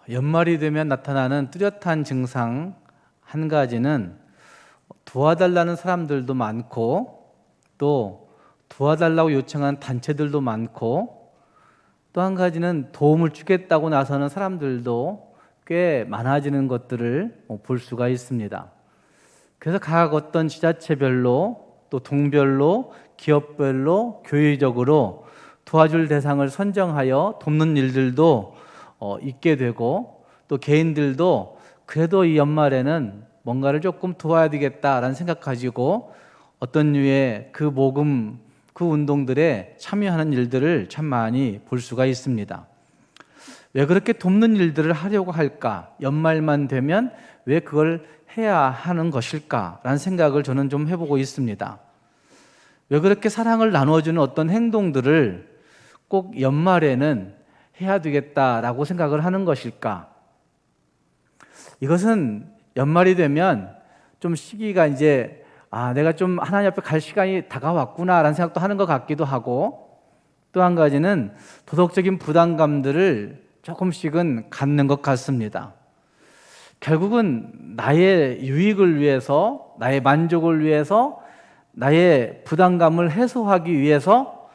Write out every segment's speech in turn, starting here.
연말이 되면 나타나는 뚜렷한 증상 한 가지는 도와달라는 사람들도 많고 또 도와달라고 요청한 단체들도 많고 또 한 가지는 도움을 주겠다고 나서는 사람들도 꽤 많아지는 것들을 볼 수가 있습니다. 그래서 각 어떤 지자체별로 또 동별로 기업별로 교회적으로 도와줄 대상을 선정하여 돕는 일들도 있게 되고 또 개인들도 그래도 이 연말에는 뭔가를 조금 도와야 되겠다라는 생각 가지고 어떤 류의 그 모금, 그 운동들에 참여하는 일들을 참 많이 볼 수가 있습니다. 왜 그렇게 돕는 일들을 하려고 할까? 연말만 되면 왜 그걸 해야 하는 것일까라는 생각을 저는 좀 해보고 있습니다. 왜 그렇게 사랑을 나눠주는 어떤 행동들을 꼭 연말에는 해야 되겠다라고 생각을 하는 것일까? 이것은 연말이 되면 좀 시기가 이제 내가 좀 하나님 앞에 갈 시간이 다가왔구나라는 생각도 하는 것 같기도 하고 또 한 가지는 도덕적인 부담감들을 조금씩은 갖는 것 같습니다. 결국은 나의 유익을 위해서, 나의 만족을 위해서, 나의 부담감을 해소하기 위해서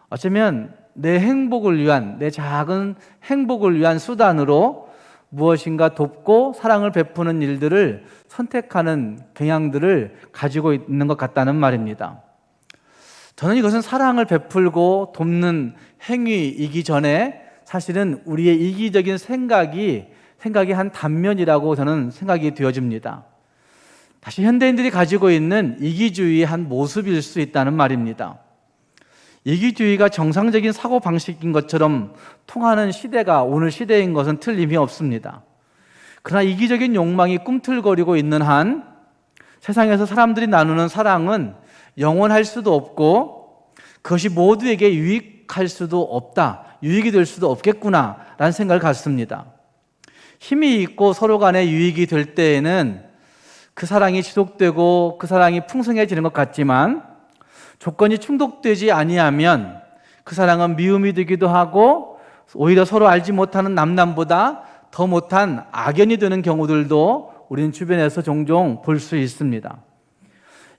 어쩌면 내 행복을 위한, 내 작은 행복을 위한 수단으로 무엇인가 돕고 사랑을 베푸는 일들을 선택하는 경향들을 가지고 있는 것 같다는 말입니다. 저는 이것은 사랑을 베풀고 돕는 행위이기 전에 사실은 우리의 이기적인 생각이 한 단면이라고 저는 생각이 되어집니다. 다시 현대인들이 가지고 있는 이기주의의 한 모습일 수 있다는 말입니다. 이기주의가 정상적인 사고방식인 것처럼 통하는 시대가 오늘 시대인 것은 틀림이 없습니다. 그러나 이기적인 욕망이 꿈틀거리고 있는 한 세상에서 사람들이 나누는 사랑은 영원할 수도 없고 그것이 모두에게 유익할 수도 없다, 유익이 될 수도 없겠구나라는 생각을 갖습니다. 힘이 있고 서로 간에 유익이 될 때에는 그 사랑이 지속되고 그 사랑이 풍성해지는 것 같지만 조건이 충족되지 아니하면 그 사랑은 미움이 되기도 하고 오히려 서로 알지 못하는 남남보다 더 못한 악연이 되는 경우들도 우리는 주변에서 종종 볼 수 있습니다.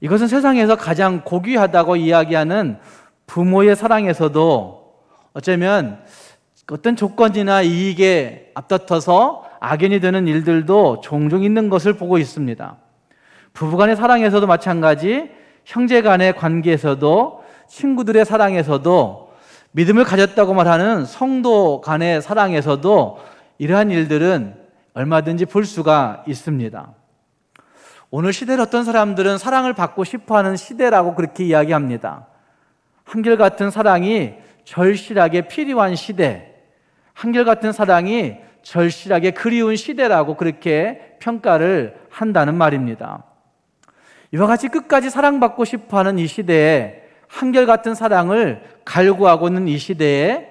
이것은 세상에서 가장 고귀하다고 이야기하는 부모의 사랑에서도 어쩌면 어떤 조건이나 이익에 앞다퉈서 악연이 되는 일들도 종종 있는 것을 보고 있습니다. 부부간의 사랑에서도 마찬가지, 형제간의 관계에서도, 친구들의 사랑에서도, 믿음을 가졌다고 말하는 성도 간의 사랑에서도 이러한 일들은 얼마든지 볼 수가 있습니다. 오늘 시대를 어떤 사람들은 사랑을 받고 싶어하는 시대라고 그렇게 이야기합니다. 한결같은 사랑이 절실하게 필요한 시대, 한결같은 사랑이 절실하게 그리운 시대라고 그렇게 평가를 한다는 말입니다. 이와 같이 끝까지 사랑받고 싶어하는 이 시대에 한결같은 사랑을 갈구하고 있는 이 시대에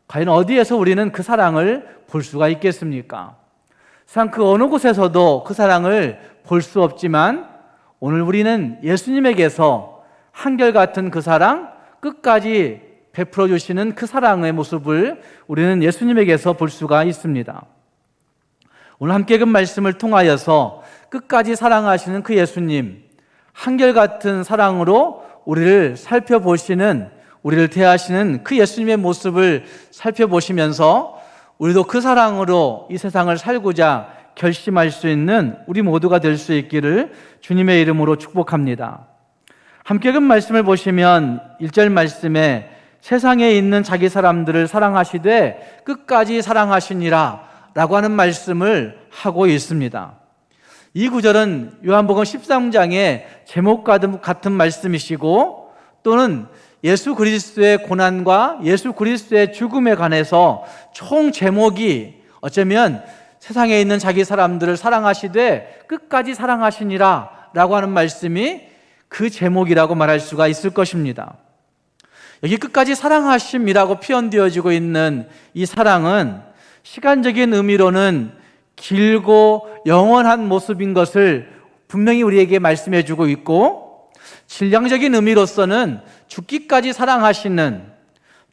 과연 어디에서 우리는 그 사랑을 볼 수가 있겠습니까? 세상 그 어느 곳에서도 그 사랑을 볼 수 없지만 오늘 우리는 예수님에게서 한결같은 그 사랑, 끝까지 베풀어 주시는 그 사랑의 모습을 우리는 예수님에게서 볼 수가 있습니다. 오늘 함께 그 말씀을 통하여서 끝까지 사랑하시는 그 예수님, 한결같은 사랑으로 우리를 살펴보시는, 우리를 대하시는 그 예수님의 모습을 살펴보시면서 우리도 그 사랑으로 이 세상을 살고자 결심할 수 있는 우리 모두가 될 수 있기를 주님의 이름으로 축복합니다. 함께 그 말씀을 보시면 1절 말씀에 세상에 있는 자기 사람들을 사랑하시되 끝까지 사랑하시니라 라고 하는 말씀을 하고 있습니다. 이 구절은 요한복음 13장의 제목과 같은 말씀이시고 또는 예수 그리스도의 고난과 예수 그리스도의 죽음에 관해서 총 제목이 어쩌면 세상에 있는 자기 사람들을 사랑하시되 끝까지 사랑하시니라 라고 하는 말씀이 그 제목이라고 말할 수가 있을 것입니다. 여기 끝까지 사랑하심이라고 표현되어지고 있는 이 사랑은 시간적인 의미로는 길고 영원한 모습인 것을 분명히 우리에게 말씀해 주고 있고, 질량적인 의미로서는 죽기까지 사랑하시는,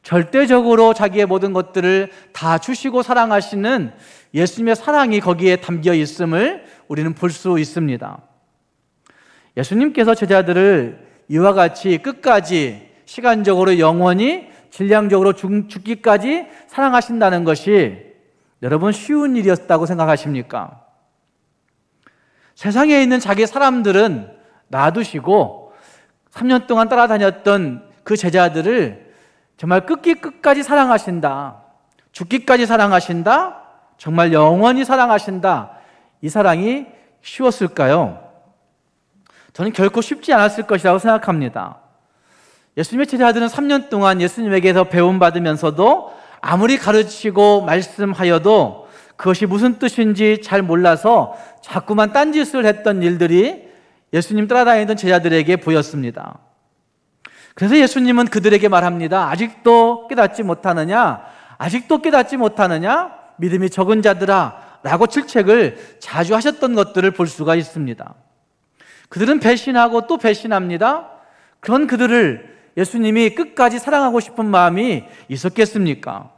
절대적으로 자기의 모든 것들을 다 주시고 사랑하시는 예수님의 사랑이 거기에 담겨 있음을 우리는 볼 수 있습니다. 예수님께서 제자들을 이와 같이 끝까지 시간적으로 영원히 질량적으로 죽기까지 사랑하신다는 것이 여러분 쉬운 일이었다고 생각하십니까? 세상에 있는 자기 사람들은 놔두시고 3년 동안 따라다녔던 그 제자들을 정말 끝까지 사랑하신다, 죽기까지 사랑하신다, 정말 영원히 사랑하신다, 이 사랑이 쉬웠을까요? 저는 결코 쉽지 않았을 것이라고 생각합니다. 예수님의 제자들은 3년 동안 예수님에게서 배움받으면서도 아무리 가르치고 말씀하여도 그것이 무슨 뜻인지 잘 몰라서 자꾸만 딴짓을 했던 일들이 예수님 따라다니던 제자들에게 보였습니다. 그래서 예수님은 그들에게 말합니다. 아직도 깨닫지 못하느냐? 아직도 깨닫지 못하느냐? 믿음이 적은 자들아 라고 질책을 자주 하셨던 것들을 볼 수가 있습니다. 그들은 배신하고 또 배신합니다. 그런 그들을 예수님이 끝까지 사랑하고 싶은 마음이 있었겠습니까?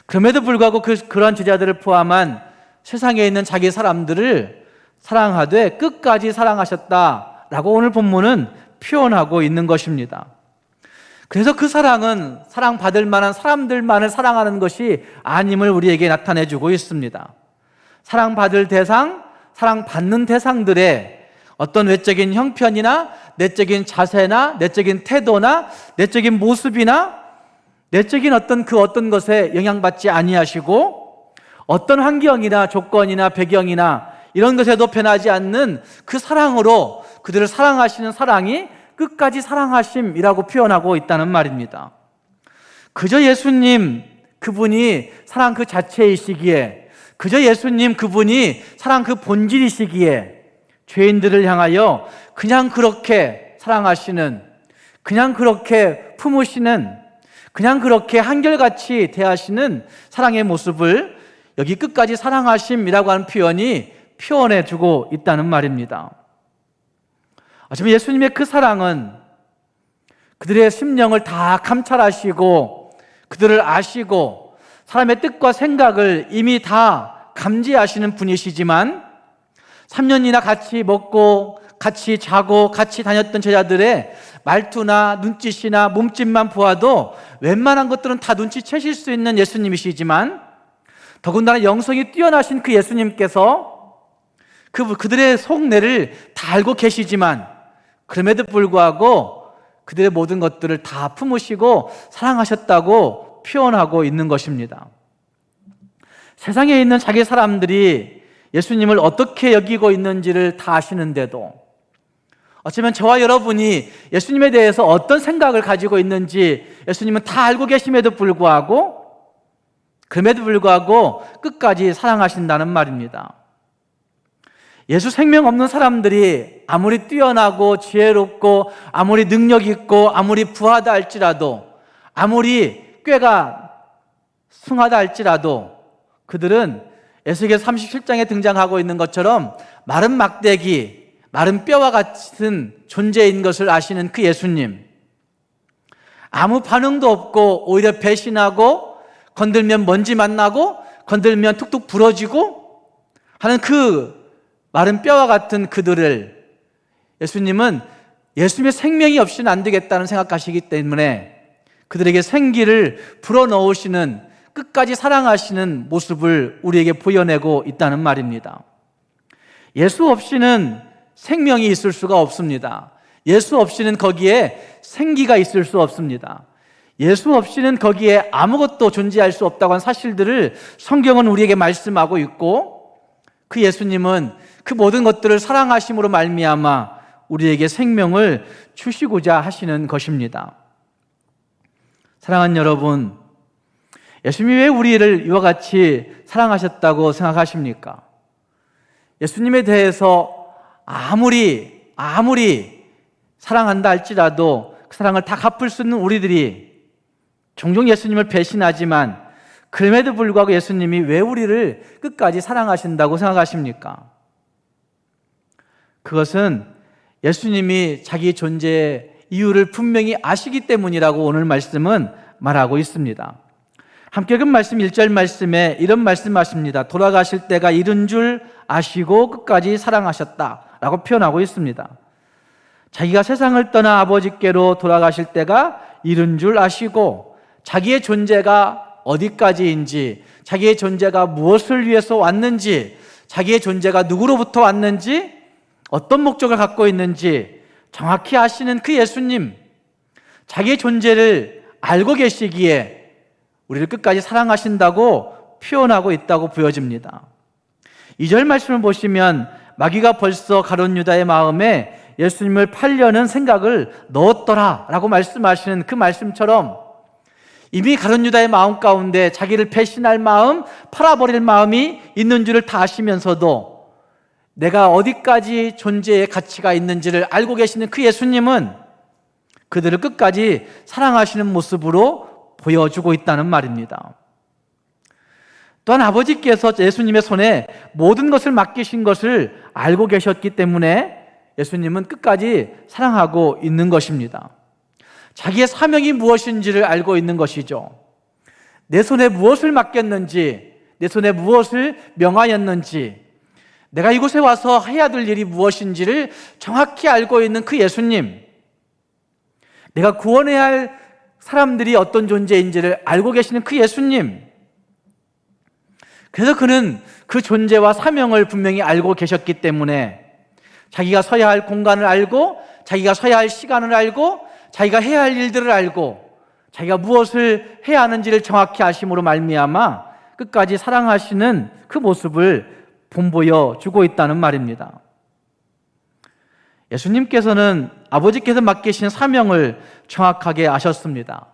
그럼에도 불구하고 그러한 제자들을 포함한 세상에 있는 자기 사람들을 사랑하되 끝까지 사랑하셨다라고 오늘 본문은 표현하고 있는 것입니다. 그래서 그 사랑은 사랑받을 만한 사람들만을 사랑하는 것이 아님을 우리에게 나타내주고 있습니다. 사랑받을 대상, 사랑받는 대상들의 어떤 외적인 형편이나 내적인 자세나 내적인 태도나 내적인 모습이나 내적인 어떤 것에 영향받지 아니하시고 어떤 환경이나 조건이나 배경이나 이런 것에도 변하지 않는 그 사랑으로 그들을 사랑하시는 사랑이 끝까지 사랑하심이라고 표현하고 있다는 말입니다. 그저 예수님 그분이 사랑 그 자체이시기에, 그저 예수님 그분이 사랑 그 본질이시기에 죄인들을 향하여 그냥 그렇게 사랑하시는, 그냥 그렇게 품으시는, 그냥 그렇게 한결같이 대하시는 사랑의 모습을 여기 끝까지 사랑하심이라고 하는 표현이 표현해 주고 있다는 말입니다. 어쩌면 예수님의 그 사랑은 그들의 심령을 다 감찰하시고 그들을 아시고 사람의 뜻과 생각을 이미 다 감지하시는 분이시지만 3년이나 같이 먹고 같이 자고 같이 다녔던 제자들의 말투나 눈짓이나 몸짓만 보아도 웬만한 것들은 다 눈치채실 수 있는 예수님이시지만 더군다나 영성이 뛰어나신 그 예수님께서 그들의 속내를 다 알고 계시지만 그럼에도 불구하고 그들의 모든 것들을 다 품으시고 사랑하셨다고 표현하고 있는 것입니다. 세상에 있는 자기 사람들이 예수님을 어떻게 여기고 있는지를 다 아시는데도 어쩌면 저와 여러분이 예수님에 대해서 어떤 생각을 가지고 있는지 예수님은 다 알고 계심에도 불구하고 그럼에도 불구하고 끝까지 사랑하신다는 말입니다. 예수 생명 없는 사람들이 아무리 뛰어나고 지혜롭고 아무리 능력 있고 아무리 부하다 할지라도 아무리 꾀가 승하다 할지라도 그들은 에스겔 37장에 등장하고 있는 것처럼 마른 막대기, 마른 뼈와 같은 존재인 것을 아시는 그 예수님, 아무 반응도 없고 오히려 배신하고 건들면 먼지만 나고 건들면 툭툭 부러지고 하는 그 마른 뼈와 같은 그들을 예수님은 예수님의 생명이 없이는 안 되겠다는 생각하시기 때문에 그들에게 생기를 불어넣으시는 끝까지 사랑하시는 모습을 우리에게 보여내고 있다는 말입니다. 예수 없이는 생명이 있을 수가 없습니다. 예수 없이는 거기에 생기가 있을 수 없습니다. 예수 없이는 거기에 아무것도 존재할 수 없다고 하는 사실들을 성경은 우리에게 말씀하고 있고 그 예수님은 그 모든 것들을 사랑하심으로 말미암아 우리에게 생명을 주시고자 하시는 것입니다. 사랑하는 여러분, 예수님이 왜 우리를 이와 같이 사랑하셨다고 생각하십니까? 예수님에 대해서 아무리 사랑한다 할지라도 그 사랑을 다 갚을 수 있는 우리들이 종종 예수님을 배신하지만 그럼에도 불구하고 예수님이 왜 우리를 끝까지 사랑하신다고 생각하십니까? 그것은 예수님이 자기 존재의 이유를 분명히 아시기 때문이라고 오늘 말씀은 말하고 있습니다. 함께 읽은 말씀 1절 말씀에 이런 말씀하십니다. 돌아가실 때가 이른 줄 아시고 끝까지 사랑하셨다라고 표현하고 있습니다. 자기가 세상을 떠나 아버지께로 돌아가실 때가 이른 줄 아시고 자기의 존재가 어디까지인지, 자기의 존재가 무엇을 위해서 왔는지, 자기의 존재가 누구로부터 왔는지, 어떤 목적을 갖고 있는지 정확히 아시는 그 예수님, 자기의 존재를 알고 계시기에 우리를 끝까지 사랑하신다고 표현하고 있다고 보여집니다. 2절 말씀을 보시면 마귀가 벌써 가룟 유다의 마음에 예수님을 팔려는 생각을 넣었더라라고 말씀하시는 그 말씀처럼 이미 가룟 유다의 마음 가운데 자기를 배신할 마음, 팔아버릴 마음이 있는 줄을 다 아시면서도 내가 어디까지 존재의 가치가 있는지를 알고 계시는 그 예수님은 그들을 끝까지 사랑하시는 모습으로 보여주고 있다는 말입니다. 또한 아버지께서 예수님의 손에 모든 것을 맡기신 것을 알고 계셨기 때문에 예수님은 끝까지 사랑하고 있는 것입니다. 자기의 사명이 무엇인지를 알고 있는 것이죠. 내 손에 무엇을 맡겼는지, 내 손에 무엇을 명하였는지, 내가 이곳에 와서 해야 될 일이 무엇인지를 정확히 알고 있는 그 예수님, 내가 구원해야 할 사람들이 어떤 존재인지를 알고 계시는 그 예수님, 그래서 그는 그 존재와 사명을 분명히 알고 계셨기 때문에 자기가 서야 할 공간을 알고, 자기가 서야 할 시간을 알고, 자기가 해야 할 일들을 알고, 자기가 무엇을 해야 하는지를 정확히 아심으로 말미암아 끝까지 사랑하시는 그 모습을 본보여 주고 있다는 말입니다. 예수님께서는 아버지께서 맡기신 사명을 정확하게 아셨습니다.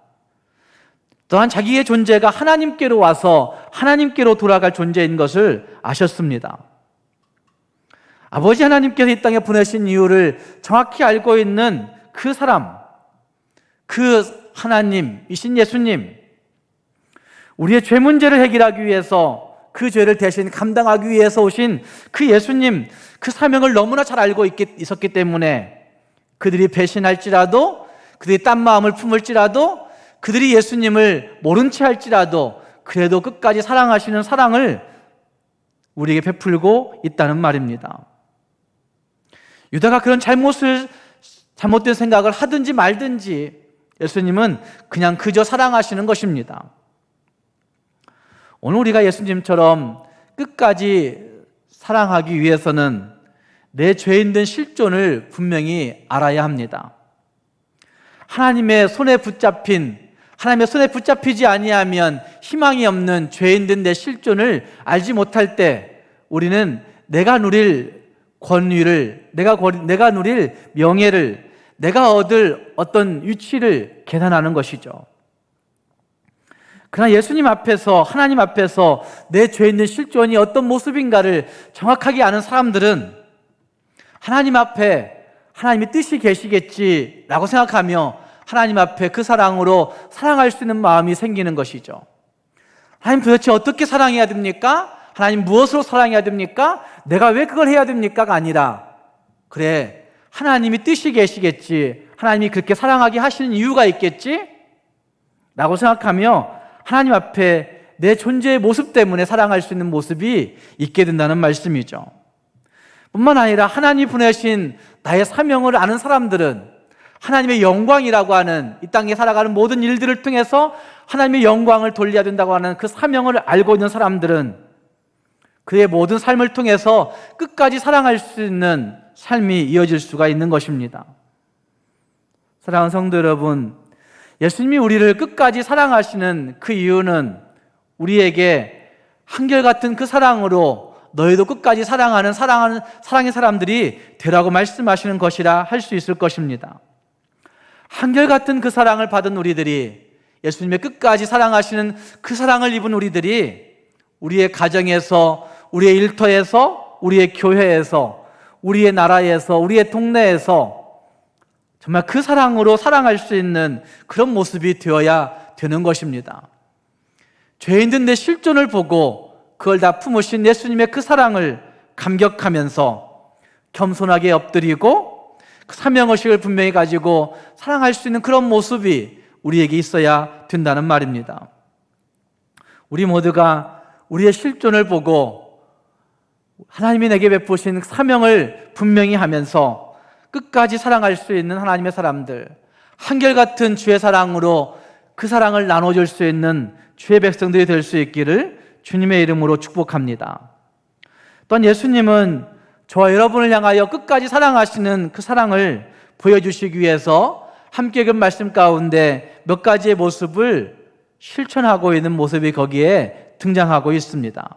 또한 자기의 존재가 하나님께로 와서 하나님께로 돌아갈 존재인 것을 아셨습니다. 아버지 하나님께서 이 땅에 보내신 이유를 정확히 알고 있는 그 사람, 그 하나님이신 예수님, 우리의 죄 문제를 해결하기 위해서 그 죄를 대신 감당하기 위해서 오신 그 예수님, 그 사명을 너무나 잘 알고 있었기 때문에 그들이 배신할지라도, 그들이 딴 마음을 품을지라도, 그들이 예수님을 모른 채 할지라도 그래도 끝까지 사랑하시는 사랑을 우리에게 베풀고 있다는 말입니다. 유다가 그런 잘못된 생각을 하든지 말든지 예수님은 그냥 그저 사랑하시는 것입니다. 오늘 우리가 예수님처럼 끝까지 사랑하기 위해서는 내 죄인 된 실존을 분명히 알아야 합니다. 하나님의 손에 붙잡히지 아니하면 희망이 없는 죄인 된 내 실존을 알지 못할 때 우리는 내가 누릴 권위를, 내가 누릴 명예를, 내가 얻을 어떤 위치를 계산하는 것이죠. 그러나 예수님 앞에서, 하나님 앞에서 내 죄 있는 실존이 어떤 모습인가를 정확하게 아는 사람들은 하나님 앞에 하나님의 뜻이 계시겠지라고 생각하며 하나님 앞에 그 사랑으로 사랑할 수 있는 마음이 생기는 것이죠. 하나님 도대체 어떻게 사랑해야 됩니까? 하나님 무엇으로 사랑해야 됩니까? 내가 왜 그걸 해야 됩니까가 아니라, 그래, 하나님이 뜻이 계시겠지, 하나님이 그렇게 사랑하게 하시는 이유가 있겠지? 라고 생각하며 하나님 앞에 내 존재의 모습 때문에 사랑할 수 있는 모습이 있게 된다는 말씀이죠. 뿐만 아니라 하나님 보내신 나의 사명을 아는 사람들은 하나님의 영광이라고 하는, 이 땅에 살아가는 모든 일들을 통해서 하나님의 영광을 돌려야 된다고 하는 그 사명을 알고 있는 사람들은 그의 모든 삶을 통해서 끝까지 사랑할 수 있는 삶이 이어질 수가 있는 것입니다. 사랑하는 성도 여러분, 예수님이 우리를 끝까지 사랑하시는 그 이유는 우리에게 한결같은 그 사랑으로 너희도 끝까지 사랑하는 사랑의 사람들이 되라고 말씀하시는 것이라 할 수 있을 것입니다. 한결같은 그 사랑을 받은 우리들이, 예수님의 끝까지 사랑하시는 그 사랑을 입은 우리들이 우리의 가정에서, 우리의 일터에서, 우리의 교회에서, 우리의 나라에서, 우리의 동네에서 정말 그 사랑으로 사랑할 수 있는 그런 모습이 되어야 되는 것입니다. 죄인된 내 실존을 보고 그걸 다 품으신 예수님의 그 사랑을 감격하면서 겸손하게 엎드리고 사명의식을 분명히 가지고 사랑할 수 있는 그런 모습이 우리에게 있어야 된다는 말입니다. 우리 모두가 우리의 실존을 보고 하나님이 내게 베푸신 사명을 분명히 하면서 끝까지 사랑할 수 있는 하나님의 사람들, 한결같은 주의 사랑으로 그 사랑을 나눠줄 수 있는 주의 백성들이 될 수 있기를 주님의 이름으로 축복합니다. 또한 예수님은 저와 여러분을 향하여 끝까지 사랑하시는 그 사랑을 보여주시기 위해서 함께 읽은 말씀 가운데 몇 가지의 모습을 실천하고 있는 모습이 거기에 등장하고 있습니다.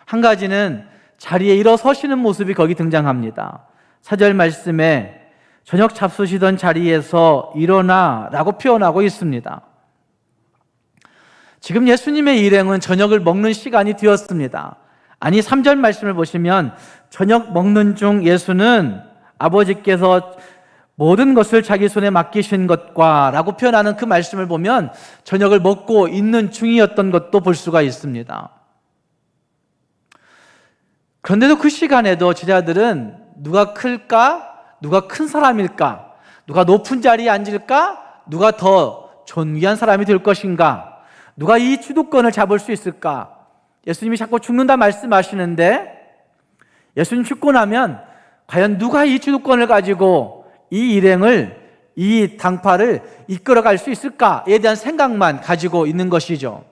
한 가지는 자리에 일어서시는 모습이 거기 등장합니다. 4절 말씀에 저녁 잡수시던 자리에서 일어나 라고 표현하고 있습니다. 지금 예수님의 일행은 저녁을 먹는 시간이 되었습니다. 아니 3절 말씀을 보시면 저녁 먹는 중 예수는 아버지께서 모든 것을 자기 손에 맡기신 것과 라고 표현하는 그 말씀을 보면 저녁을 먹고 있는 중이었던 것도 볼 수가 있습니다. 그런데도 그 시간에도 제자들은 누가 클까? 누가 큰 사람일까? 누가 높은 자리에 앉을까? 누가 더 존귀한 사람이 될 것인가? 누가 이 주도권을 잡을 수 있을까? 예수님이 자꾸 죽는다 말씀하시는데 예수님 죽고 나면 과연 누가 이 주도권을 가지고 이 일행을, 이 당파를 이끌어갈 수 있을까에 대한 생각만 가지고 있는 것이죠.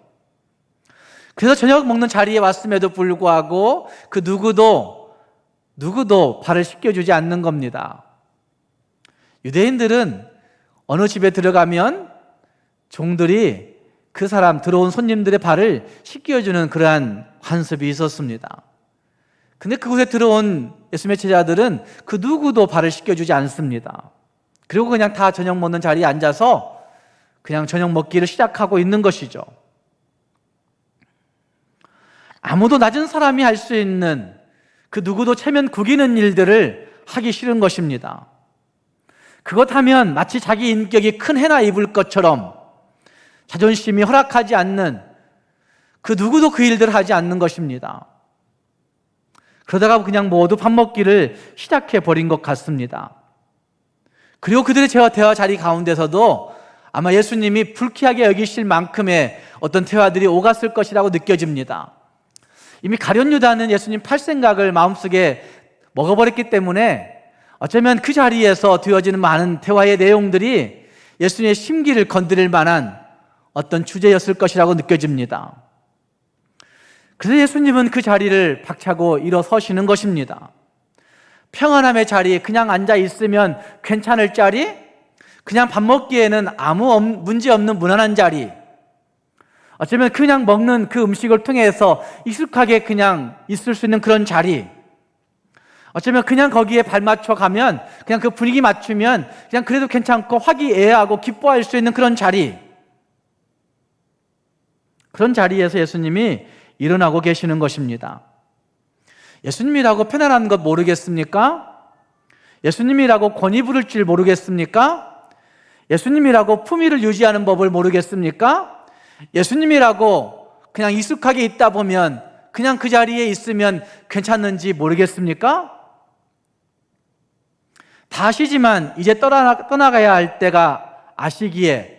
그래서 저녁 먹는 자리에 왔음에도 불구하고 그 누구도 발을 씻겨주지 않는 겁니다. 유대인들은 어느 집에 들어가면 종들이 그 사람 들어온 손님들의 발을 씻겨주는 그러한 관습이 있었습니다. 근데 그곳에 들어온 예수님의 제자들은 그 누구도 발을 씻겨주지 않습니다. 그리고 그냥 다 저녁 먹는 자리에 앉아서 그냥 저녁 먹기를 시작하고 있는 것이죠. 아무도 낮은 사람이 할 수 있는 그 누구도 체면 구기는 일들을 하기 싫은 것입니다. 그것 하면 마치 자기 인격이 큰 해나 입을 것처럼 자존심이 허락하지 않는 그 누구도 그 일들을 하지 않는 것입니다. 그러다가 그냥 모두 밥 먹기를 시작해 버린 것 같습니다. 그리고 그들의 대화 자리 가운데서도 아마 예수님이 불쾌하게 여기실 만큼의 어떤 대화들이 오갔을 것이라고 느껴집니다. 이미 가룟 유다는 예수님 팔 생각을 마음속에 먹어버렸기 때문에 어쩌면 그 자리에서 되어지는 많은 대화의 내용들이 예수님의 심기를 건드릴 만한 어떤 주제였을 것이라고 느껴집니다. 그래서 예수님은 그 자리를 박차고 일어서시는 것입니다. 평안함의 자리, 그냥 앉아 있으면 괜찮을 자리, 그냥 밥 먹기에는 아무 문제 없는 무난한 자리, 어쩌면 그냥 먹는 그 음식을 통해서 익숙하게 그냥 있을 수 있는 그런 자리, 어쩌면 그냥 거기에 발맞춰 가면 그냥 그 분위기 맞추면 그냥 그래도 괜찮고 화기애애하고 기뻐할 수 있는 그런 자리, 그런 자리에서 예수님이 일어나고 계시는 것입니다. 예수님이라고 편안한 것 모르겠습니까? 예수님이라고 권위 부를 줄 모르겠습니까? 예수님이라고 품위를 유지하는 법을 모르겠습니까? 예수님이라고 그냥 익숙하게 있다 보면 그냥 그 자리에 있으면 괜찮는지 모르겠습니까? 다 아시지만 이제 떠나가야 할 때가 아시기에,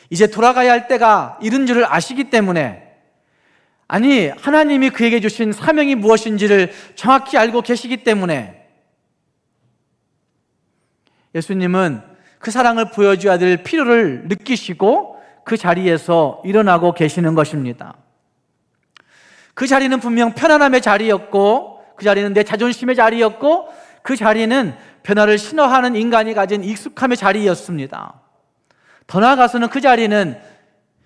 이제 돌아가야 할 때가 이른 줄을 아시기 때문에, 아니 하나님이 그에게 주신 사명이 무엇인지를 정확히 알고 계시기 때문에 예수님은 그 사랑을 보여줘야 될 필요를 느끼시고 그 자리에서 일어나고 계시는 것입니다. 그 자리는 분명 편안함의 자리였고, 그 자리는 내 자존심의 자리였고, 그 자리는 변화를 싫어하는 인간이 가진 익숙함의 자리였습니다. 더 나아가서는 그 자리는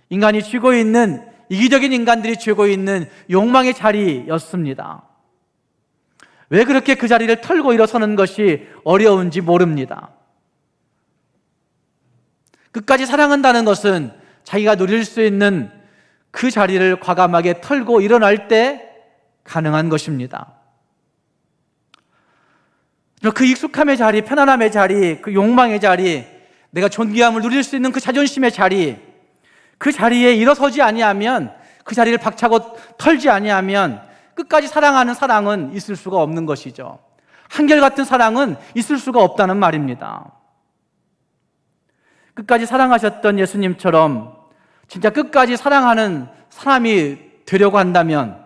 인간이 쥐고 있는, 이기적인 인간들이 쥐고 있는 욕망의 자리였습니다. 왜 그렇게 그 자리를 털고 일어서는 것이 어려운지 모릅니다. 끝까지 사랑한다는 것은 자기가 누릴 수 있는 그 자리를 과감하게 털고 일어날 때 가능한 것입니다. 그 익숙함의 자리, 편안함의 자리, 그 욕망의 자리, 내가 존귀함을 누릴 수 있는 그 자존심의 자리, 그 자리에 일어서지 아니하면, 그 자리를 박차고 털지 아니하면 끝까지 사랑하는 사랑은 있을 수가 없는 것이죠. 한결같은 사랑은 있을 수가 없다는 말입니다. 끝까지 사랑하셨던 예수님처럼 진짜 끝까지 사랑하는 사람이 되려고 한다면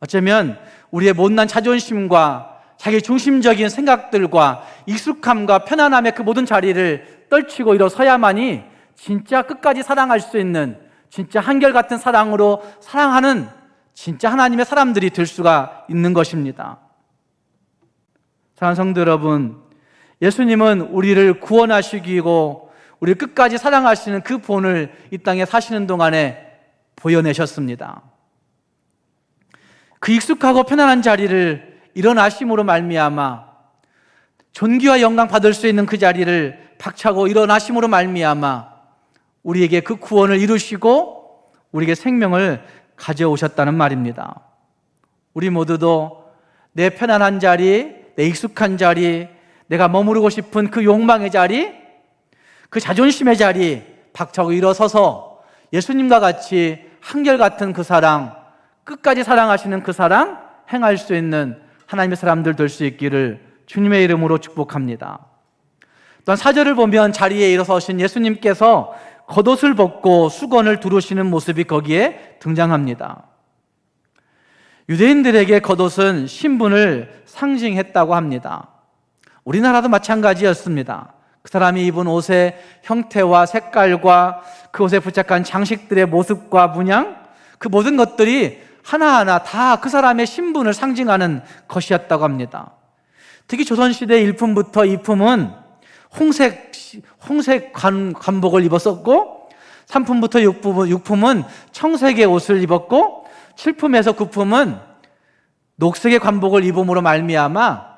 어쩌면 우리의 못난 자존심과 자기 중심적인 생각들과 익숙함과 편안함의 그 모든 자리를 떨치고 일어서야만이 진짜 끝까지 사랑할 수 있는, 진짜 한결같은 사랑으로 사랑하는 진짜 하나님의 사람들이 될 수가 있는 것입니다. 사랑하는 성도 여러분, 예수님은 우리를 구원하시고 우리를 끝까지 사랑하시는 그 본을 이 땅에 사시는 동안에 보여내셨습니다. 그 익숙하고 편안한 자리를 일어나심으로 말미암아 존귀와 영광 받을 수 있는 그 자리를 박차고 일어나심으로 말미암아 우리에게 그 구원을 이루시고 우리에게 생명을 가져오셨다는 말입니다. 우리 모두도 내 편안한 자리, 내 익숙한 자리, 내가 머무르고 싶은 그 욕망의 자리, 그 자존심의 자리 박차고 일어서서 예수님과 같이 한결같은 그 사랑, 끝까지 사랑하시는 그 사랑 행할 수 있는 하나님의 사람들 될 수 있기를 주님의 이름으로 축복합니다. 또한 4절을 보면 자리에 일어서신 예수님께서 겉옷을 벗고 수건을 두르시는 모습이 거기에 등장합니다. 유대인들에게 겉옷은 신분을 상징했다고 합니다. 우리나라도 마찬가지였습니다. 그 사람이 입은 옷의 형태와 색깔과 그 옷에 부착한 장식들의 모습과 문양, 그 모든 것들이 하나하나 다 그 사람의 신분을 상징하는 것이었다고 합니다. 특히 조선시대 1품부터 2품은 홍색 관복을 입었었고 3품부터 6품은 청색의 옷을 입었고 7품에서 9품은 녹색의 관복을 입음으로 말미암아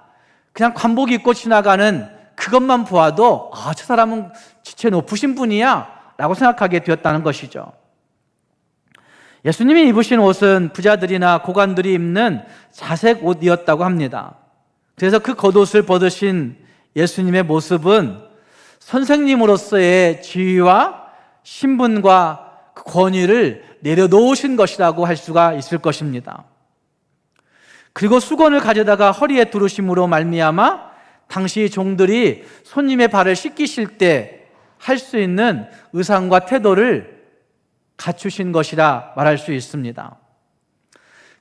그냥 관복 입고 지나가는 그것만 보아도 저 사람은 지체 높으신 분이야 라고 생각하게 되었다는 것이죠. 예수님이 입으신 옷은 부자들이나 고관들이 입는 자색 옷이었다고 합니다. 그래서 그 겉옷을 벗으신 예수님의 모습은 선생님으로서의 지위와 신분과 그 권위를 내려놓으신 것이라고 할 수가 있을 것입니다. 그리고 수건을 가져다가 허리에 두르심으로 말미암아 당시 종들이 손님의 발을 씻기실 때 할 수 있는 의상과 태도를 갖추신 것이라 말할 수 있습니다.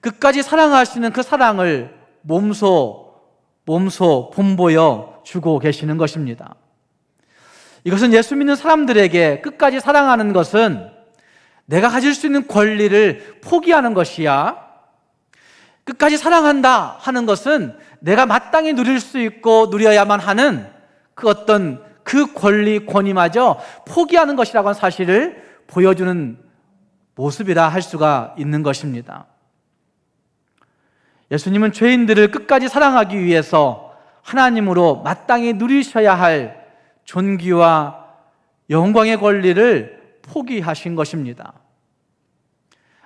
끝까지 사랑하시는 그 사랑을 몸소 본보여 주고 계시는 것입니다. 이것은 예수 믿는 사람들에게 끝까지 사랑하는 것은 내가 가질 수 있는 권리를 포기하는 것이야, 끝까지 사랑한다 하는 것은 내가 마땅히 누릴 수 있고 누려야만 하는 그 어떤 그 권리, 권위마저 포기하는 것이라고 하는 사실을 보여주는 모습이라 할 수가 있는 것입니다. 예수님은 죄인들을 끝까지 사랑하기 위해서 하나님으로 마땅히 누리셔야 할 존귀와 영광의 권리를 포기하신 것입니다.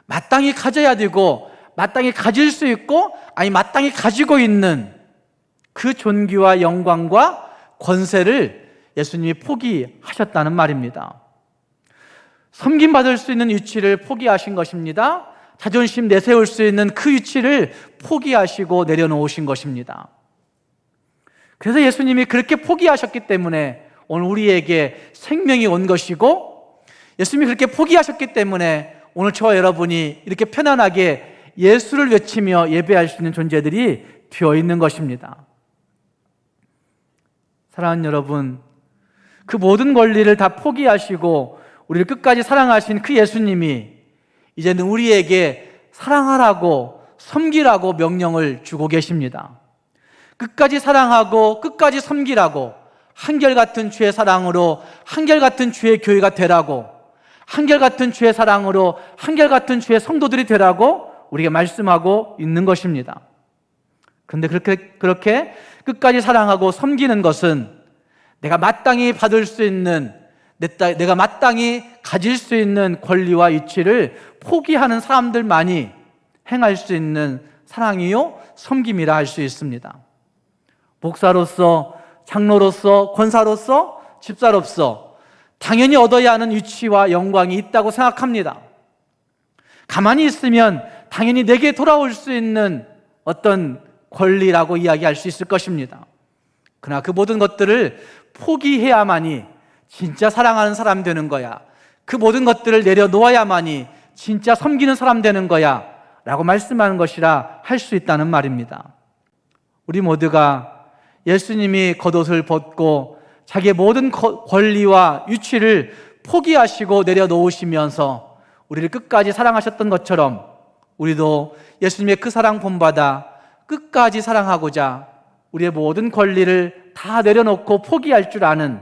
마땅히 가져야 되고 마땅히 가질 수 있고 마땅히 가지고 있는 그 존귀와 영광과 권세를 예수님이 포기하셨다는 말입니다. 섬김받을 수 있는 위치를 포기하신 것입니다. 자존심 내세울 수 있는 그 위치를 포기하시고 내려놓으신 것입니다. 그래서 예수님이 그렇게 포기하셨기 때문에 오늘 우리에게 생명이 온 것이고, 예수님이 그렇게 포기하셨기 때문에 오늘 저와 여러분이 이렇게 편안하게 예수를 외치며 예배할 수 있는 존재들이 되어 있는 것입니다. 사랑하는 여러분, 그 모든 권리를 다 포기하시고 우리를 끝까지 사랑하신 그 예수님이 이제는 우리에게 사랑하라고, 섬기라고 명령을 주고 계십니다. 끝까지 사랑하고 끝까지 섬기라고, 한결같은 주의 사랑으로 한결같은 주의 교회가 되라고, 한결같은 주의 사랑으로 한결같은 주의 성도들이 되라고 우리에게 말씀하고 있는 것입니다. 그런데 그렇게 끝까지 사랑하고 섬기는 것은 내가 마땅히 받을 수 있는, 내가 마땅히 가질 수 있는 권리와 위치를 포기하는 사람들만이 행할 수 있는 사랑이요 섬김이라 할 수 있습니다. 목사로서, 장로로서, 권사로서, 집사로서 당연히 얻어야 하는 위치와 영광이 있다고 생각합니다. 가만히 있으면 당연히 내게 돌아올 수 있는 어떤 권리라고 이야기할 수 있을 것입니다. 그러나 그 모든 것들을 포기해야만이 진짜 사랑하는 사람 되는 거야. 그 모든 것들을 내려놓아야만이 진짜 섬기는 사람 되는 거야 라고 말씀하는 것이라 할 수 있다는 말입니다. 우리 모두가 예수님이 겉옷을 벗고 자기의 모든 권리와 유치를 포기하시고 내려놓으시면서 우리를 끝까지 사랑하셨던 것처럼 우리도 예수님의 그 사랑 본받아 끝까지 사랑하고자 우리의 모든 권리를 다 내려놓고 포기할 줄 아는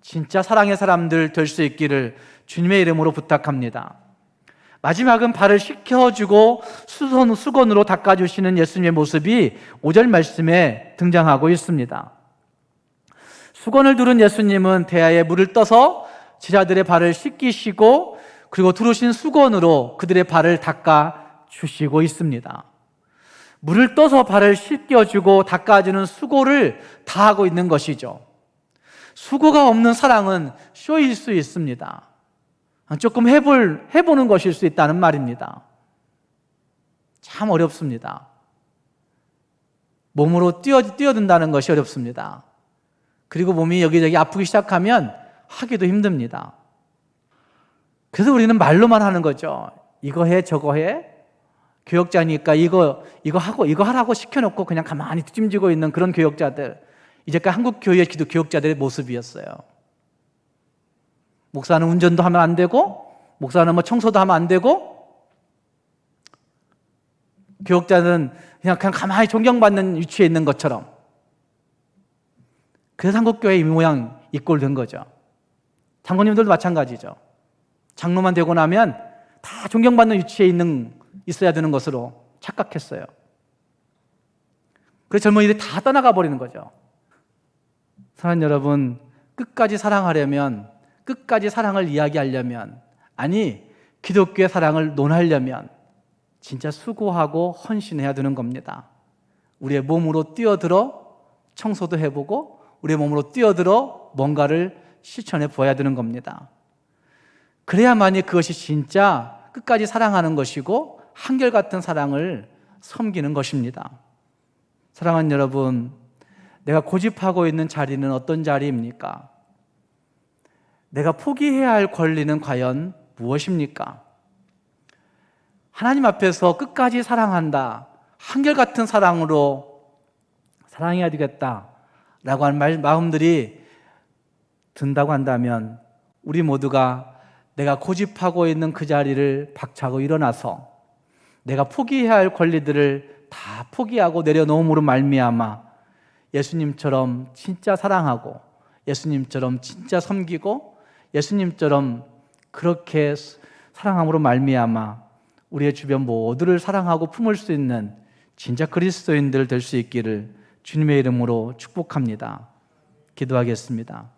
진짜 사랑의 사람들 될 수 있기를 주님의 이름으로 부탁합니다. 마지막은 발을 씻겨주고 수건으로 닦아주시는 예수님의 모습이 5절 말씀에 등장하고 있습니다. 수건을 두른 예수님은 대야에 물을 떠서 제자들의 발을 씻기시고 그리고 두르신 수건으로 그들의 발을 닦아주시고 있습니다. 물을 떠서 발을 씻겨주고 닦아주는 수고를 다하고 있는 것이죠. 수고가 없는 사랑은 쇼일 수 있습니다. 조금 해보는 것일 수 있다는 말입니다. 참 어렵습니다. 몸으로 뛰어든다는 것이 어렵습니다. 그리고 몸이 여기저기 아프기 시작하면 하기도 힘듭니다. 그래서 우리는 말로만 하는 거죠. 이거 해, 저거 해. 교역자니까 이거 하고 이거 하라고 시켜놓고 그냥 가만히 뒷짐지고 있는 그런 교역자들, 이제까지 한국 교회의 기도 교역자들의 모습이었어요. 목사는 운전도 하면 안 되고, 목사는 뭐 청소도 하면 안 되고, 교역자는 그냥 가만히 존경받는 위치에 있는 것처럼. 그래서 한국 교회 이 모양 이 꼴 된 거죠. 장로님들도 마찬가지죠. 장로만 되고 나면 다 존경받는 위치에 있어야 되는 것으로 착각했어요. 그래서 젊은이들이 다 떠나가 버리는 거죠. 사랑하는 여러분, 끝까지 사랑하려면, 끝까지 사랑을 이야기하려면, 아니 기독교의 사랑을 논하려면 진짜 수고하고 헌신해야 되는 겁니다. 우리의 몸으로 뛰어들어 청소도 해보고 우리의 몸으로 뛰어들어 뭔가를 실천해 보아야 되는 겁니다. 그래야만이 그것이 진짜 끝까지 사랑하는 것이고 한결같은 사랑을 섬기는 것입니다. 사랑하는 여러분, 내가 고집하고 있는 자리는 어떤 자리입니까? 내가 포기해야 할 권리는 과연 무엇입니까? 하나님 앞에서 끝까지 사랑한다, 한결같은 사랑으로 사랑해야 되겠다라고 하는 마음들이 든다고 한다면 우리 모두가 내가 고집하고 있는 그 자리를 박차고 일어나서 내가 포기해야 할 권리들을 다 포기하고 내려놓음으로 말미암아 예수님처럼 진짜 사랑하고 예수님처럼 진짜 섬기고 예수님처럼 그렇게 사랑함으로 말미암아 우리의 주변 모두를 사랑하고 품을 수 있는 진짜 그리스도인들 될 수 있기를 주님의 이름으로 축복합니다. 기도하겠습니다.